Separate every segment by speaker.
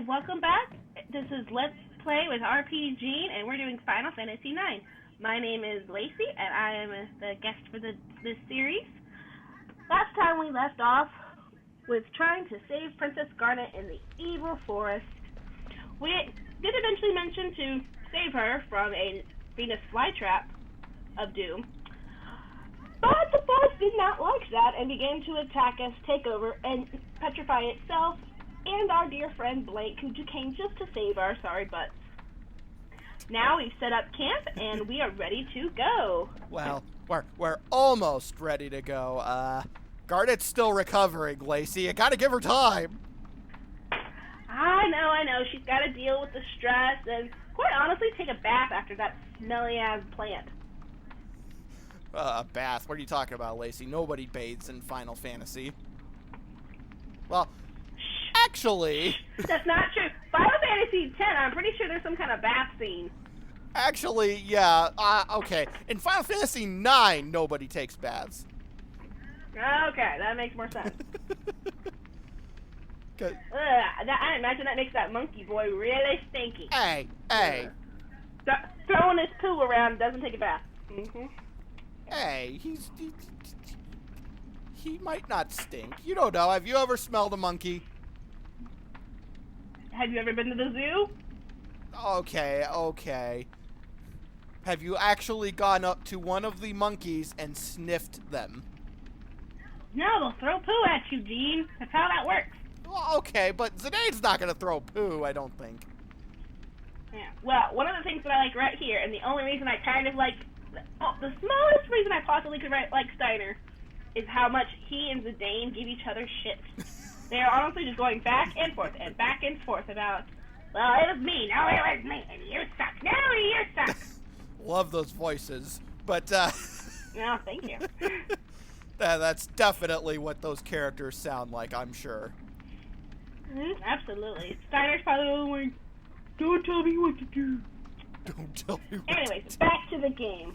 Speaker 1: welcome back. This is Let's Play with RPG, and we're doing Final Fantasy IX. My name is Lacy, and I am the guest for this series. Last time we left off with trying to save Princess Garnet in the evil forest. We did eventually mention to save her from a Venus flytrap of doom, but the forest did not like that and began to attack us, take over, and petrify itself and our dear friend Blank, who came just to save our sorry butts. Now we've set up camp and we are ready to go.
Speaker 2: Well, we're almost ready to go. Garnet's still recovering, Lacy. You gotta give her time.
Speaker 1: I know. She's got to deal with the stress and, quite honestly, take a bath after that smelly-ass plant.
Speaker 2: A bath? What are you talking about, Lacy? Nobody bathes in Final Fantasy. Well, actually...
Speaker 1: That's not true. Final Fantasy X, I'm pretty sure there's some kind of bath scene.
Speaker 2: Actually, yeah. Okay. In Final Fantasy IX, nobody takes baths.
Speaker 1: Okay, that makes more sense. I imagine that makes that monkey boy really stinky.
Speaker 2: Hey.
Speaker 1: Throwing his poo around doesn't take a bath. Mm-hmm.
Speaker 2: Hey, he might not stink. You don't know. Have you ever smelled a monkey?
Speaker 1: Have you ever been to the zoo?
Speaker 2: Okay. Have you actually gone up to one of the monkeys and sniffed them?
Speaker 1: No, they'll throw poo at you, Gene. That's how that works.
Speaker 2: Well, okay, but Zidane's not going to throw poo, I don't think.
Speaker 1: Yeah. Well, one of the things that I like right here, and the only reason I kind of like, the smallest reason I possibly could like Steiner, is how much he and Zidane give each other shit. They're honestly just going back and forth about, well, it was me, no, it was me, and you suck, no, you suck.
Speaker 2: Love those voices, but,
Speaker 1: No, thank you.
Speaker 2: That's definitely what those characters sound like, I'm sure.
Speaker 1: Mm-hmm, absolutely. Steiner's probably the only one. Don't tell me what to do.
Speaker 2: Don't tell me what
Speaker 1: Anyways,
Speaker 2: to do.
Speaker 1: back to the game.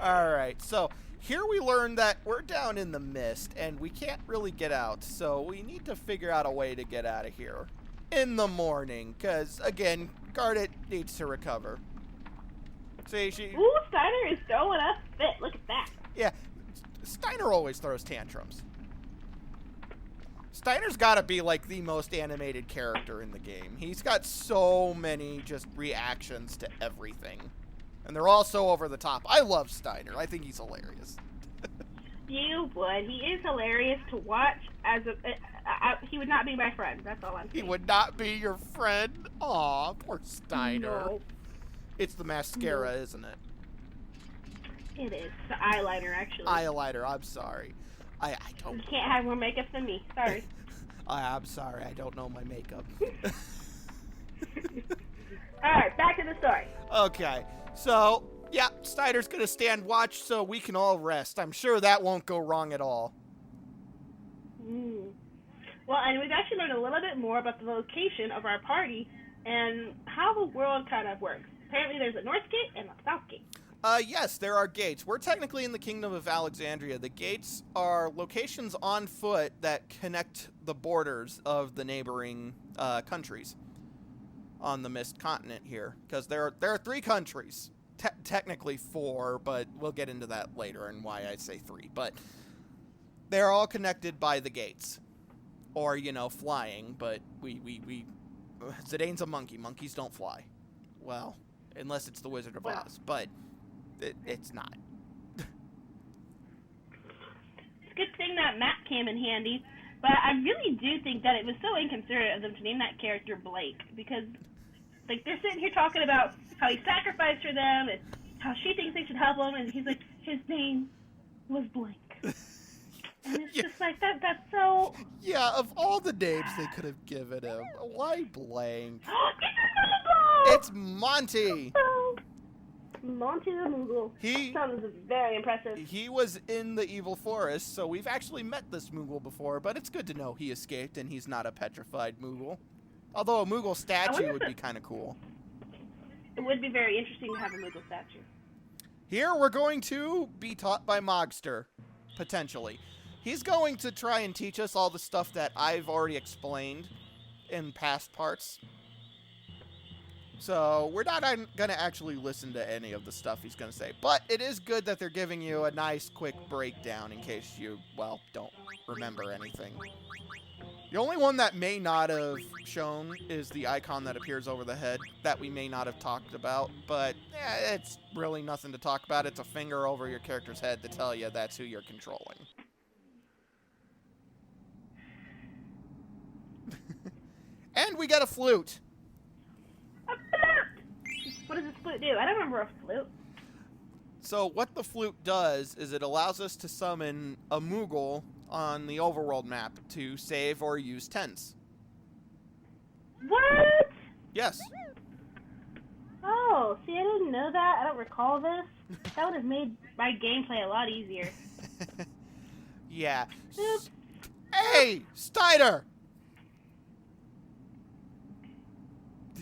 Speaker 2: Alright, so here we learn that we're down in the mist and we can't really get out, so we need to figure out a way to get out of here in the morning, because, again, Garnet needs to recover. See,
Speaker 1: Ooh, Steiner is throwing a fit. Look at that.
Speaker 2: Yeah, Steiner always throws tantrums. Steiner's got to be, like, the most animated character in the game. He's got so many just reactions to everything. And they're all so over the top. I love Steiner. I think he's hilarious.
Speaker 1: You would. He is hilarious to watch. He would not be my friend. That's all I'm saying.
Speaker 2: He would not be your friend? Aw, poor Steiner.
Speaker 1: No.
Speaker 2: It's the mascara, isn't it?
Speaker 1: It is. The eyeliner, actually.
Speaker 2: Eyeliner, I'm sorry. I don't...
Speaker 1: You can't have more makeup than me. Sorry.
Speaker 2: I'm sorry, I don't know my makeup.
Speaker 1: Alright, back to the story.
Speaker 2: Okay, so, yeah, Steiner's gonna stand watch so we can all rest. I'm sure that won't go wrong at all.
Speaker 1: Well, and we've actually learned a little bit more about the location of our party and how the world kind of works. Apparently there's a north gate and a south gate.
Speaker 2: Yes, there are gates. We're technically in the Kingdom of Alexandria. The gates are locations on foot that connect the borders of the neighboring countries on the Mist Continent here. Because there are 3 countries. Technically 4, but we'll get into that later and why I say 3. But they're all connected by the gates. Or, you know, flying, but Zidane's a monkey. Monkeys don't fly. Well, unless it's the Wizard of Oz, but... It's not.
Speaker 1: It's a good thing that map came in handy, but I really do think that it was so inconsiderate of them to name that character Blake, because, like, they're sitting here talking about how he sacrificed for them and how she thinks they should help him, and he's like, his name was Blank. And it's just like, that's so...
Speaker 2: Yeah, of all the names they could have given him, why Blank?
Speaker 1: It's
Speaker 2: It's Monty!
Speaker 1: Monty the Moogle.
Speaker 2: He
Speaker 1: sounds very impressive.
Speaker 2: He was in the evil forest, so we've actually met this Moogle before, but it's good to know he escaped and he's not a petrified Moogle. Although a Moogle statue would be kind of cool.
Speaker 1: It would be very interesting to have a Moogle statue.
Speaker 2: Here we're going to be taught by Mogster, potentially. He's going to try and teach us all the stuff that I've already explained in past parts. So we're not going to actually listen to any of the stuff he's going to say. But it is good that they're giving you a nice, quick breakdown in case you, well, don't remember anything. The only one that may not have shown is the icon that appears over the head that we may not have talked about. But it's really nothing to talk about. It's a finger over your character's head to tell you that's who you're controlling. And we got a flute.
Speaker 1: A flute! What does this flute do? I don't remember a flute.
Speaker 2: So what the flute does is it allows us to summon a Moogle on the overworld map to save or use tents.
Speaker 1: What?
Speaker 2: Yes.
Speaker 1: Oh, see, I didn't know that. I don't recall this. That would have made my gameplay a lot easier.
Speaker 2: Yeah.
Speaker 1: Oops.
Speaker 2: Hey, Steiner!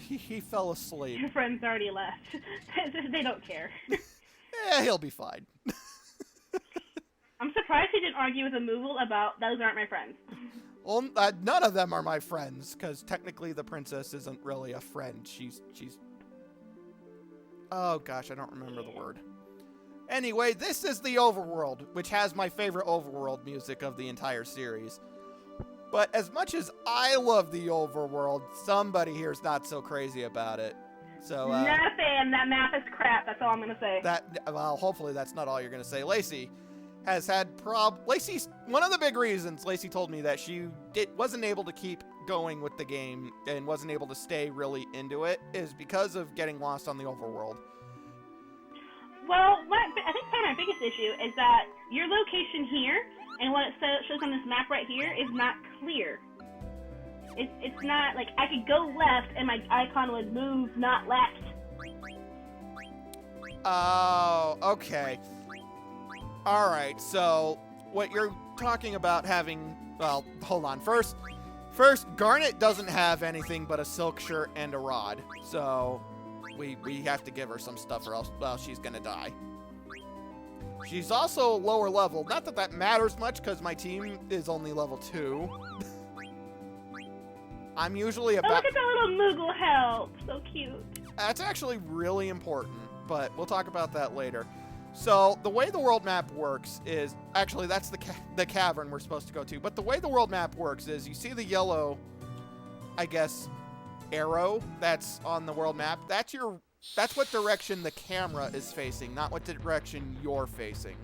Speaker 2: He fell asleep.
Speaker 1: Your friends already left. They don't care.
Speaker 2: He'll be fine.
Speaker 1: I'm surprised he didn't argue with a Moogle about those aren't my friends.
Speaker 2: Well, none of them are my friends, because technically the princess isn't really a friend. She's... Oh gosh, I don't remember the word. Anyway, this is the overworld, which has my favorite overworld music of the entire series. But as much as I love the overworld, somebody here is not so crazy about it. So,
Speaker 1: not a fan. That map is crap. That's all I'm gonna say.
Speaker 2: Well, hopefully that's not all you're gonna say. Lacey has had Lacey's one of the big reasons Lacey told me that she wasn't able to keep going with the game and wasn't able to stay really into it is because of getting lost on the overworld.
Speaker 1: Well, I think part of my biggest issue is that your location here and what it shows on this map right here is not clear. It's not, like, I could go left and my icon would move not left.
Speaker 2: Oh, okay. Alright, so what you're talking about having... Well, hold on. First, Garnet doesn't have anything but a silk shirt and a rod. So, we have to give her some stuff or else, well, she's gonna die. She's also lower level. Not that that matters much, because my team is only level 2. I'm usually about...
Speaker 1: Oh, look at that little Moogle help. So cute.
Speaker 2: That's actually really important, but we'll talk about that later. So, the way the world map works is... Actually, that's the cavern we're supposed to go to. But the way the world map works is you see the yellow, I guess, arrow that's on the world map. That's what direction the camera is facing, not what direction you're facing.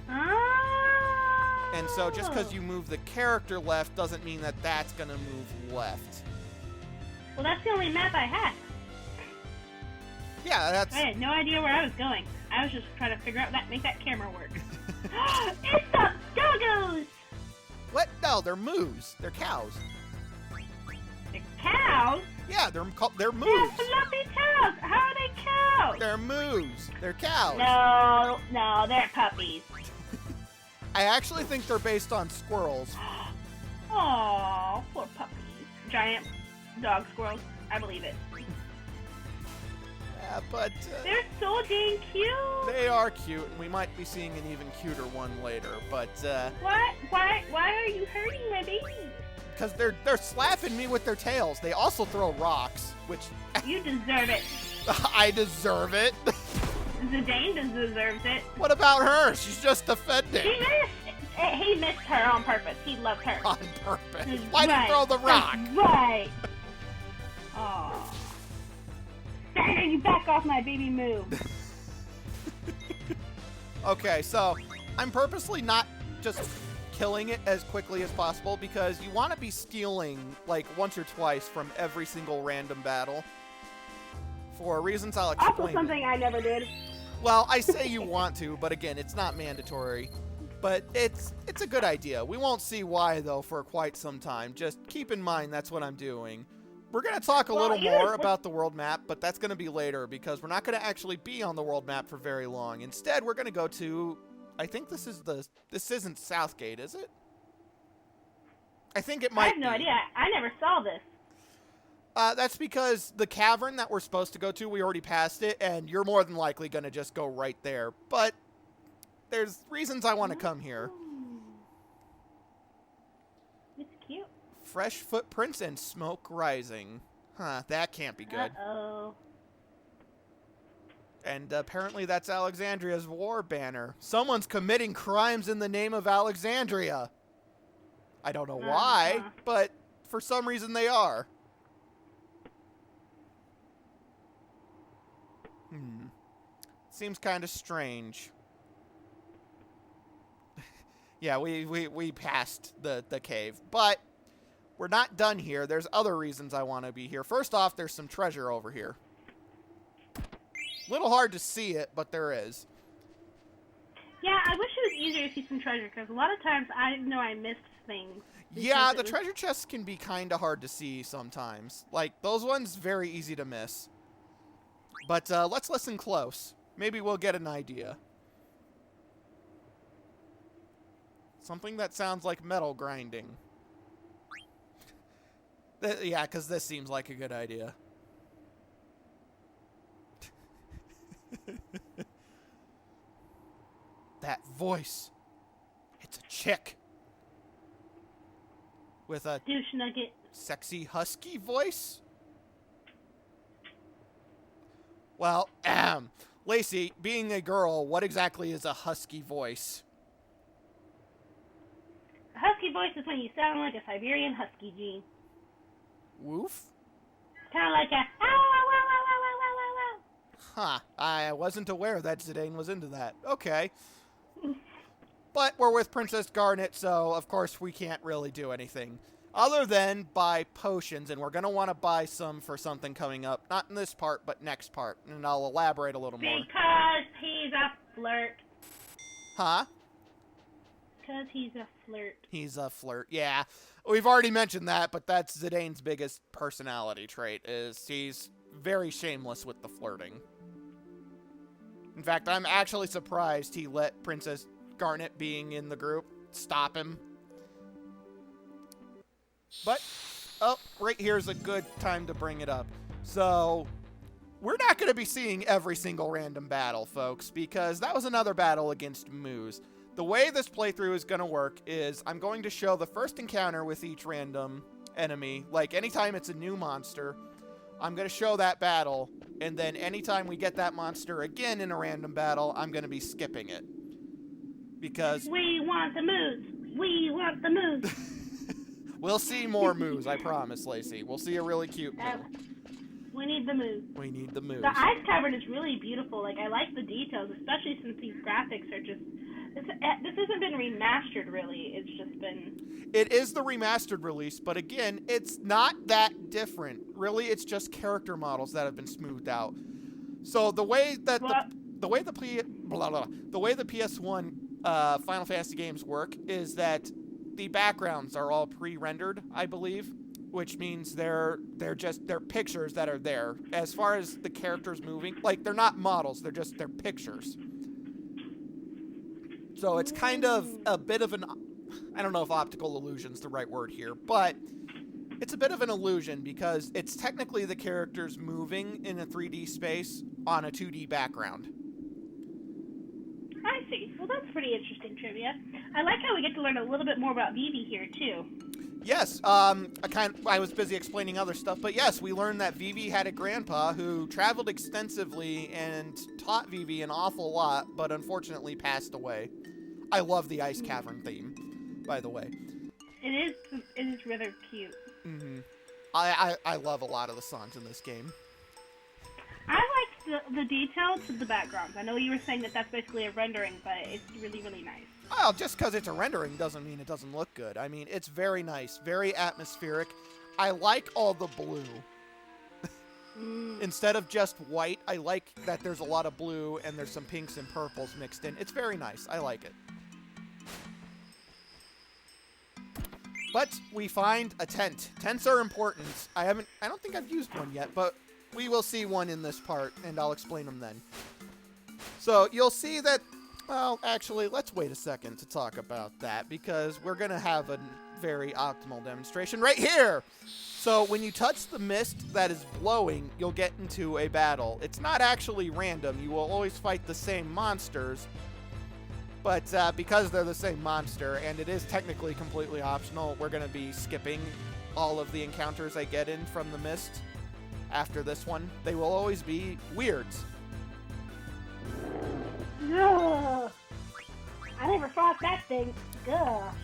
Speaker 1: Oh.
Speaker 2: And so just because you move the character left doesn't mean that that's going to move left.
Speaker 1: Well, that's the only map I had.
Speaker 2: Yeah, that's...
Speaker 1: I had no idea where I was going. I was just trying to figure out make that camera work. It's the doggos!
Speaker 2: What? No, they're moose. They're cows.
Speaker 1: The cows?
Speaker 2: Yeah, they're moose.
Speaker 1: They're fluffy cows. How are they cows?
Speaker 2: They're moose. They're cows.
Speaker 1: No, they're puppies.
Speaker 2: I actually think they're based on squirrels.
Speaker 1: Aw, poor puppies. Giant dog squirrels. I believe it.
Speaker 2: Yeah, but...
Speaker 1: they're so dang cute.
Speaker 2: They are cute, and we might be seeing an even cuter one later, but...
Speaker 1: What? Why are you hurting my baby?
Speaker 2: Because they're slapping me with their tails. They also throw rocks, which...
Speaker 1: You deserve it.
Speaker 2: I deserve it.
Speaker 1: Zidane deserves it.
Speaker 2: What about her? She's just defending.
Speaker 1: He missed her on purpose. He loved her.
Speaker 2: On purpose. Why did you throw the rock?
Speaker 1: That's right. Aw. Dang, you back off my baby move.
Speaker 2: Okay, so I'm purposely not just killing it as quickly as possible because you want to be stealing like once or twice from every single random battle. For reasons I'll explain.
Speaker 1: Also something I never did.
Speaker 2: Well, I say you want to, but again, it's not mandatory. But it's a good idea. We won't see why, though, for quite some time. Just keep in mind that's what I'm doing. We're going to talk a little more about the world map, but that's going to be later because we're not going to actually be on the world map for very long. Instead, we're going to go to... I think this isn't Southgate, is it? I think it might be.
Speaker 1: I have no idea. I never saw this.
Speaker 2: That's because the cavern that we're supposed to go to, we already passed it, and you're more than likely going to just go right there. But there's reasons I want to come here.
Speaker 1: It's cute.
Speaker 2: Fresh footprints and smoke rising. Huh, that can't be good.
Speaker 1: Uh-oh.
Speaker 2: And apparently that's Alexandria's war banner. Someone's committing crimes in the name of Alexandria. I don't know why, but for some reason they are. Seems kind of strange. Yeah, we passed the cave, but we're not done here. There's other reasons I want to be here. First off, there's some treasure over here. Little hard to see it, but there is.
Speaker 1: Yeah, I wish it was easier to see some treasure, because a lot of times I know I missed things.
Speaker 2: Yeah, the treasure chests can be kind of hard to see sometimes. Like, those ones, very easy to miss. But let's listen close. Maybe we'll get an idea. Something that sounds like metal grinding. Yeah, because this seems like a good idea. That voice. It's a chick. With a
Speaker 1: douche nugget.
Speaker 2: Sexy husky voice? Well, Lacy, being a girl, what exactly is a husky voice?
Speaker 1: A husky voice is when you sound like a Siberian husky, Gene.
Speaker 2: Woof?
Speaker 1: Kind of like a
Speaker 2: Huh. I wasn't aware that Zidane was into that. Okay. But we're with Princess Garnet, so of course we can't really do anything. Other than buy potions, and we're going to want to buy some for something coming up. Not in this part, but next part. And I'll elaborate a little more.
Speaker 1: Because he's a flirt.
Speaker 2: Huh?
Speaker 1: Because he's a flirt.
Speaker 2: He's a flirt, yeah. We've already mentioned that, but that's Zidane's biggest personality trait, is he's very shameless with the flirting. In fact, I'm actually surprised he let Princess Garnet being in the group stop him. But, oh, right here's a good time to bring it up. So, we're not going to be seeing every single random battle, folks, because that was another battle against Moose. The way this playthrough is going to work is I'm going to show the first encounter with each random enemy. Like, anytime it's a new monster, I'm going to show that battle, and then anytime we get that monster again in a random battle, I'm going to be skipping it. Because...
Speaker 1: we want the moose! We want the moose!
Speaker 2: We'll see more moves, I promise, Lacy. We'll see a really cute move.
Speaker 1: We need the moose.
Speaker 2: We need the moves.
Speaker 1: The Ice Cavern is really beautiful. Like, I like the details, especially since these graphics are just... this hasn't been remastered, really. It's just been...
Speaker 2: It is the remastered release, but again, it's not that different. Really, it's just character models that have been smoothed out. So the way that the way the PS1 Final Fantasy games work is that the backgrounds are all pre-rendered, I believe, which means they're pictures that are there. As far as the characters moving, like, they're not models, they're pictures. So it's kind of a bit of an, I don't know if optical illusion's the right word here, but it's a bit of an illusion because it's technically the characters moving in a 3D space on a 2D background.
Speaker 1: I see. Well, that's pretty interesting trivia. I like how we get to learn a little bit more about Vivi here, too.
Speaker 2: Yes, I was busy explaining other stuff, but yes, we learned that Vivi had a grandpa who traveled extensively and taught Vivi an awful lot, but unfortunately passed away. I love the Ice Cavern theme, by the way.
Speaker 1: It is rather cute.
Speaker 2: Mm-hmm. I love a lot of the songs in this game.
Speaker 1: I like the detail to the backgrounds. I know you were saying that that's basically a rendering, but it's really, really nice.
Speaker 2: Well, just because it's a rendering doesn't mean it doesn't look good. I mean, it's very nice, very atmospheric. I like all the blue. Instead of just white, I like that there's a lot of blue and there's some pinks and purples mixed in. It's very nice. I like it. But we find a tent. Tents are important. I don't think I've used one yet, but we will see one in this part, and I'll explain them then. So you'll see that, well, actually, let's wait a second to talk about that, because we're going to have a very optimal demonstration right here. So when you touch the mist that is blowing, you'll get into a battle. It's not actually random. You will always fight the same monsters, but because they're the same monster, and it is technically completely optional, we're going to be skipping all of the encounters I get in from the mist. after this one. They will always be weirds.
Speaker 1: Ugh. I never fought that thing. Gosh.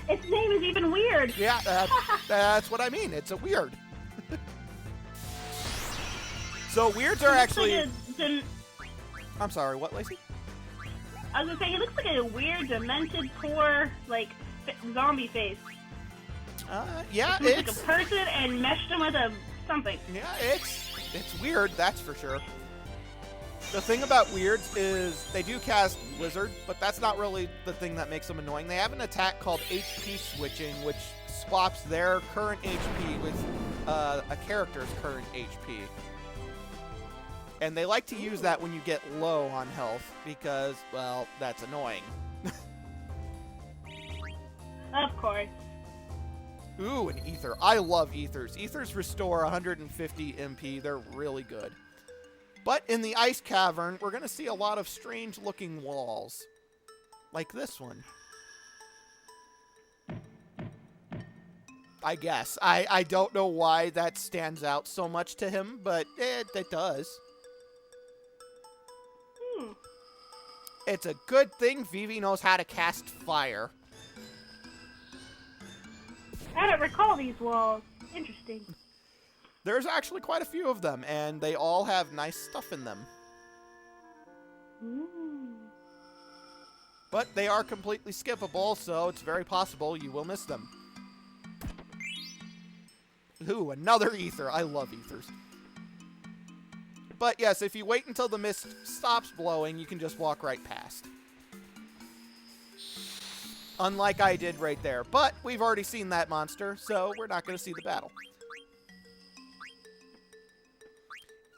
Speaker 1: Its name is even weird.
Speaker 2: Yeah, that's what I mean. It's a weird. So weirds are actually... I'm sorry, what, Lacey?
Speaker 1: I was gonna say, he looks like a weird, demented, poor, like, zombie face.
Speaker 2: Yeah,
Speaker 1: it's like a person and meshed him with something.
Speaker 2: Yeah, it's weird, that's for sure. The thing about weirds is they do cast Wizard, but that's not really the thing that makes them annoying. They have an attack called HP switching, which swaps their current HP with a character's current HP. And they like to use that when you get low on health because, well, that's annoying.
Speaker 1: Of course.
Speaker 2: Ooh, an ether. I love ethers. Ethers restore 150 MP. They're really good. But in the Ice Cavern, we're going to see a lot of strange-looking walls. Like this one. I guess. I don't know why that stands out so much to him, but it does. It's a good thing Vivi knows how to cast fire.
Speaker 1: I don't recall these walls. Interesting.
Speaker 2: There's actually quite a few of them, and they all have nice stuff in them. But they are completely skippable, so it's very possible you will miss them. Ooh, another ether. I love ethers. But yes, if you wait until the mist stops blowing, you can just walk right past. Unlike I did right there. But we've already seen that monster, so we're not going to see the battle.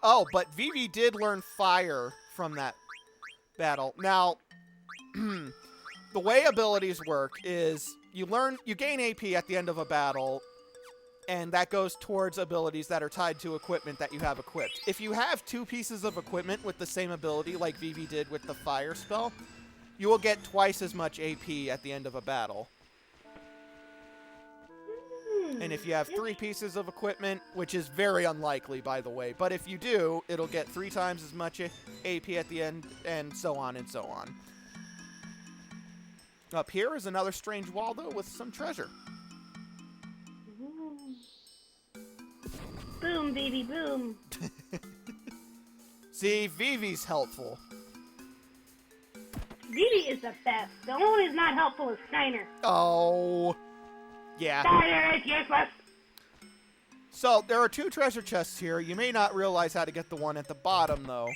Speaker 2: Oh, but Vivi did learn fire from that battle. Now, the way abilities work is you gain AP at the end of a battle, and that goes towards abilities that are tied to equipment that you have equipped. If you have two pieces of equipment with the same ability, like Vivi did with the fire spell, you will get twice as much AP at the end of a battle. And if you have 3 pieces of equipment, which is very unlikely, by the way, but if you do, it'll get 3 times as much AP at the end, and so on and so on. Up here is another strange wall, though, with some treasure.
Speaker 1: Boom, baby, boom.
Speaker 2: See, Vivi's helpful.
Speaker 1: Vivi is the best. The only one who's not helpful is Steiner.
Speaker 2: Oh... yeah.
Speaker 1: Steiner is useless.
Speaker 2: So, there are 2 treasure chests here. You may not realize how to get the one at the bottom, though.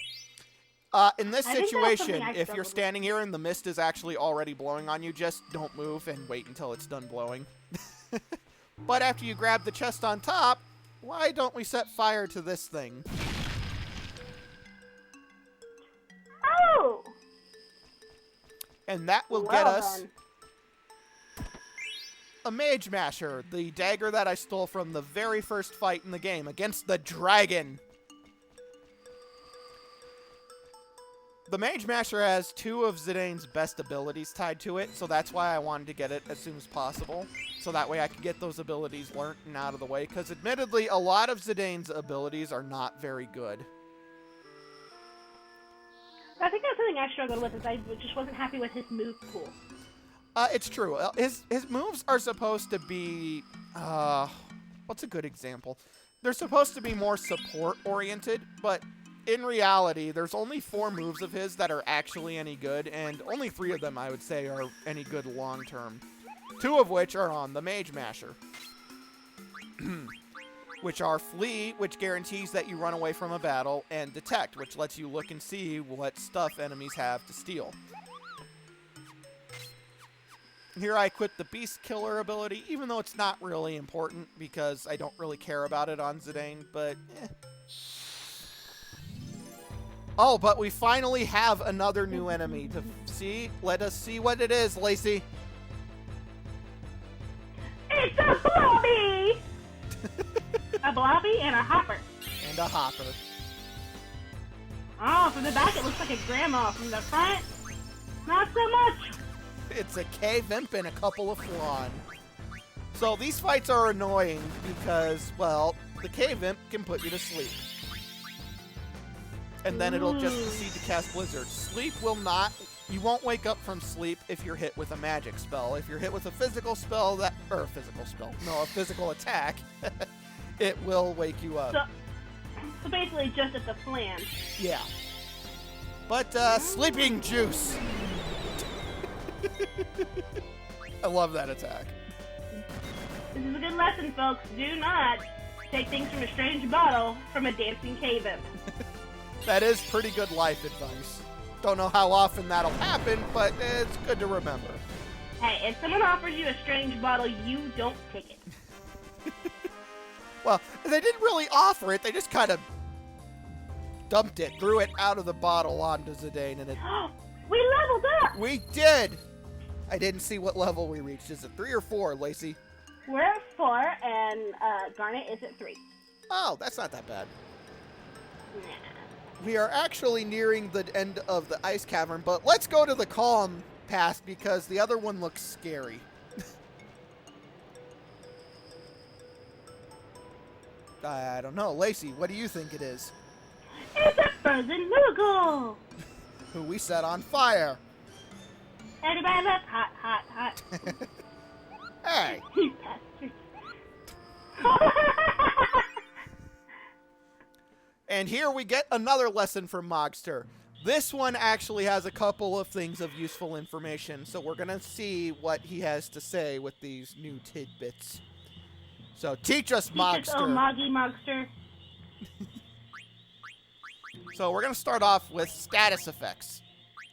Speaker 2: In this situation, if you're standing here and the mist is actually already blowing on you, just don't move and wait until it's done blowing. But after you grab the chest on top, why don't we set fire to this thing?
Speaker 1: Oh!
Speaker 2: And that will get us... a Mage Masher, the dagger that I stole from the very first fight in the game against the dragon. The Mage Masher has 2 of Zidane's best abilities tied to it, so that's why I wanted to get it as soon as possible. So that way I could get those abilities learnt and out of the way, because admittedly, a lot of Zidane's abilities are not very good.
Speaker 1: I think that's something I struggled with, is I just wasn't happy with his move pool.
Speaker 2: It's true. His moves are supposed to be... what's a good example? They're supposed to be more support-oriented, but in reality, there's only 4 moves of his that are actually any good, and only 3 of them, I would say, are any good long-term. 2 of which are on the Mage Masher. Which are Flee, which guarantees that you run away from a battle, and Detect, which lets you look and see what stuff enemies have to steal. Here I equip the Beast Killer ability, even though it's not really important, because I don't really care about it on Zidane, but Oh, but we finally have another new enemy to see. Let us see what it is, Lacy.
Speaker 1: It's a blobby! A blobby and a hopper.
Speaker 2: And a hopper.
Speaker 1: Oh, from the back it looks like a grandma. From the front, not so much.
Speaker 2: It's a cave imp and a couple of flan. So these fights are annoying because, well, the cave imp can put you to sleep. And then it'll just proceed to cast Blizzard. Sleep will not... You won't wake up from sleep if you're hit with a magic spell. If you're hit with a physical spell, a physical attack, it will wake you up.
Speaker 1: So basically just at the flange.
Speaker 2: Yeah. But, Sleeping Juice. I love that attack.
Speaker 1: This is a good lesson, folks. Do not take things from a strange bottle from a dancing cave imp.
Speaker 2: That is pretty good life advice. Don't know how often that'll happen, but it's good to remember.
Speaker 1: Hey, if someone offers you a strange bottle, you don't take it.
Speaker 2: Well, they didn't really offer it. They just kind of dumped it, threw it out of the bottle onto Zidane, and it...
Speaker 1: We leveled up!
Speaker 2: We did! I didn't see what level we reached. Is it 3 or 4, Lacy?
Speaker 1: We're at 4, and Garnet is at 3.
Speaker 2: Oh, that's not that bad.
Speaker 1: Nah.
Speaker 2: We are actually nearing the end of the Ice Cavern, but let's go to the Calm Pass because the other one looks scary. I don't know. Lacy, what do you think it is?
Speaker 1: It's a frozen Moogle!
Speaker 2: Who we set on fire.
Speaker 1: Everybody left hot, hot, hot.
Speaker 2: Hey!
Speaker 1: You bastards.
Speaker 2: And here we get another lesson from Mogster. This one actually has a couple of things of useful information, so we're going to see what he has to say with these new tidbits. So teach us, Mogster.
Speaker 1: Oh, Mogster.
Speaker 2: So we're going to start off with status effects.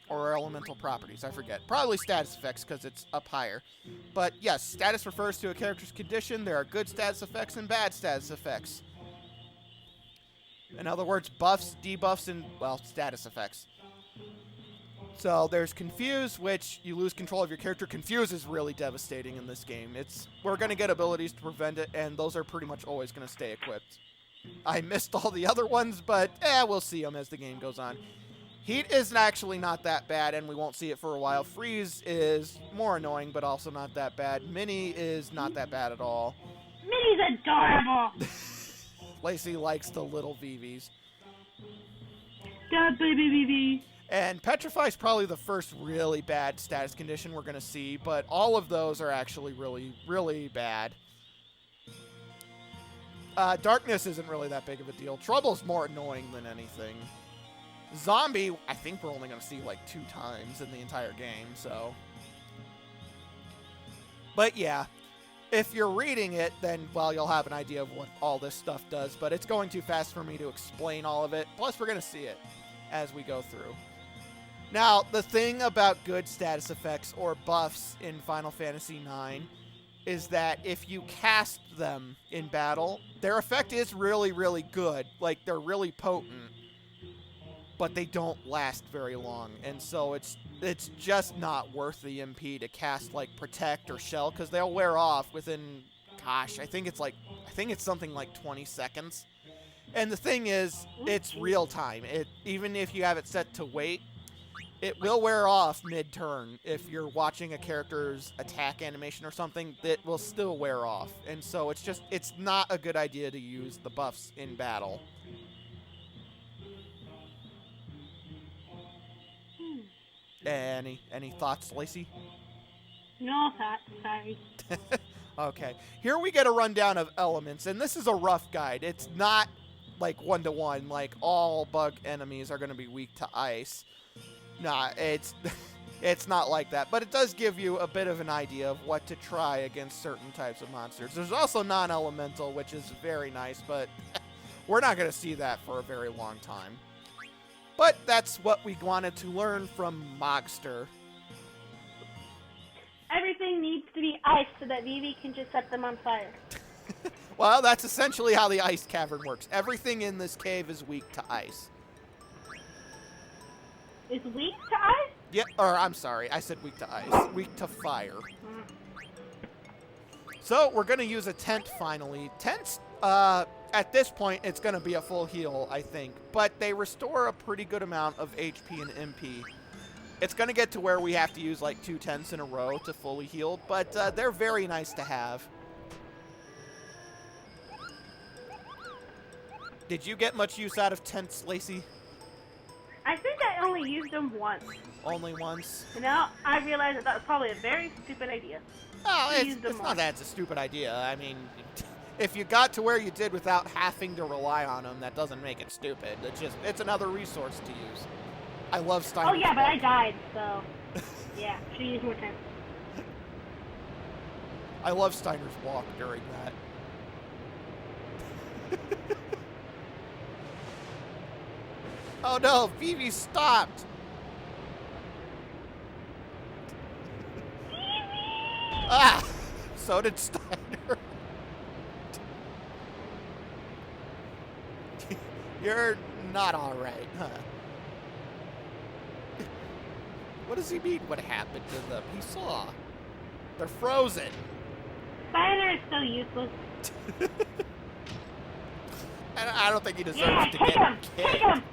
Speaker 2: Or elemental properties, I forget. Probably status effects because it's up higher. But yes, status refers to a character's condition. There are good status effects and bad status effects. In other words, buffs, debuffs, and, well, status effects. So there's Confuse, which you lose control of your character. Confuse is really devastating in this game. We're going to get abilities to prevent it, and those are pretty much always going to stay equipped. I missed all the other ones, but we'll see them as the game goes on. Heat is actually not that bad, and we won't see it for a while. Freeze is more annoying, but also not that bad. Mini is not that bad at all.
Speaker 1: Mini's adorable!
Speaker 2: Lacy likes the little VVs.
Speaker 1: God, baby VV.
Speaker 2: And Petrify is probably the first really bad status condition we're going to see, but all of those are actually really, really bad. Darkness isn't really that big of a deal. Trouble's more annoying than anything. Zombie, I think we're only going to see like 2 times in the entire game, so. But yeah, if you're reading it, then, well, you'll have an idea of what all this stuff does, but it's going too fast for me to explain all of it. Plus, we're going to see it as we go through. Now, the thing about good status effects or buffs in Final Fantasy IX is that if you cast them in battle, their effect is really, really good. Like, they're really potent, but they don't last very long, and so it's just not worth the MP to cast like Protect or Shell because they'll wear off within, gosh, I think it's something like 20 seconds. And the thing is, it's real time. Even if you have it set to wait, it will wear off mid-turn. If you're watching a character's attack animation or something, that will still wear off, and so it's not a good idea to use the buffs in battle. Any thoughts, Lacy?
Speaker 1: No thoughts, sorry.
Speaker 2: Okay. Here we get a rundown of elements, and this is a rough guide. It's not like 1-to-1, like all bug enemies are going to be weak to ice. Nah, it's not like that, but it does give you a bit of an idea of what to try against certain types of monsters. There's also non-elemental, which is very nice, but we're not going to see that for a very long time. But that's what we wanted to learn from Mogster.
Speaker 1: Everything needs to be ice so that Vivi can just set them on fire.
Speaker 2: Well, that's essentially how the Ice Cavern works. Everything in this cave is weak to ice.
Speaker 1: Is weak to ice?
Speaker 2: Yeah, or I'm sorry, I said weak to ice. Weak to fire. So we're going to use a tent finally. Tents, at this point, it's going to be a full heal, I think. But they restore a pretty good amount of HP and MP. It's going to get to where we have to use like 2 tents in a row to fully heal, but they're very nice to have. Did you get much use out of tents, Lacy?
Speaker 1: I think I only used them once.
Speaker 2: Only once?
Speaker 1: And now I realize that was probably a very stupid idea.
Speaker 2: Oh, it's not that it's a stupid idea. I mean, if you got to where you did without having to rely on them, that doesn't make it stupid. It's another resource to use. I love Steiner's
Speaker 1: Oh yeah, but
Speaker 2: Walk.
Speaker 1: I died, so yeah, should use more time.
Speaker 2: I love Steiner's Walk during that. Oh no, Vivi stopped! Ah! So did Steiner. You're not alright, huh? What does he mean what happened to them? He saw. They're frozen.
Speaker 1: Steiner is so useless.
Speaker 2: And I don't think he deserves
Speaker 1: Yeah,
Speaker 2: to
Speaker 1: kick
Speaker 2: get
Speaker 1: him!
Speaker 2: kicked.
Speaker 1: Kick him!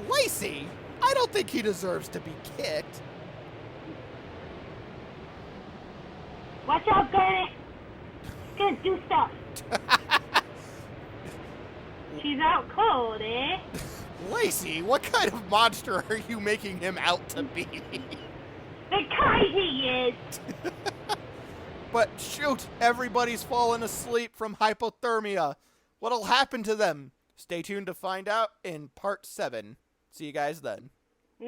Speaker 2: Lacy, I don't think he deserves to be kicked.
Speaker 1: Watch out, Granny! He's gonna do stuff. She's out cold, eh?
Speaker 2: Lacy, what kind of monster are you making him out to be?
Speaker 1: The kind he is!
Speaker 2: But shoot, everybody's fallen asleep from hypothermia. What'll happen to them? Stay tuned to find out in part 7. See you guys then.
Speaker 1: See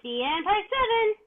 Speaker 1: you in part 7!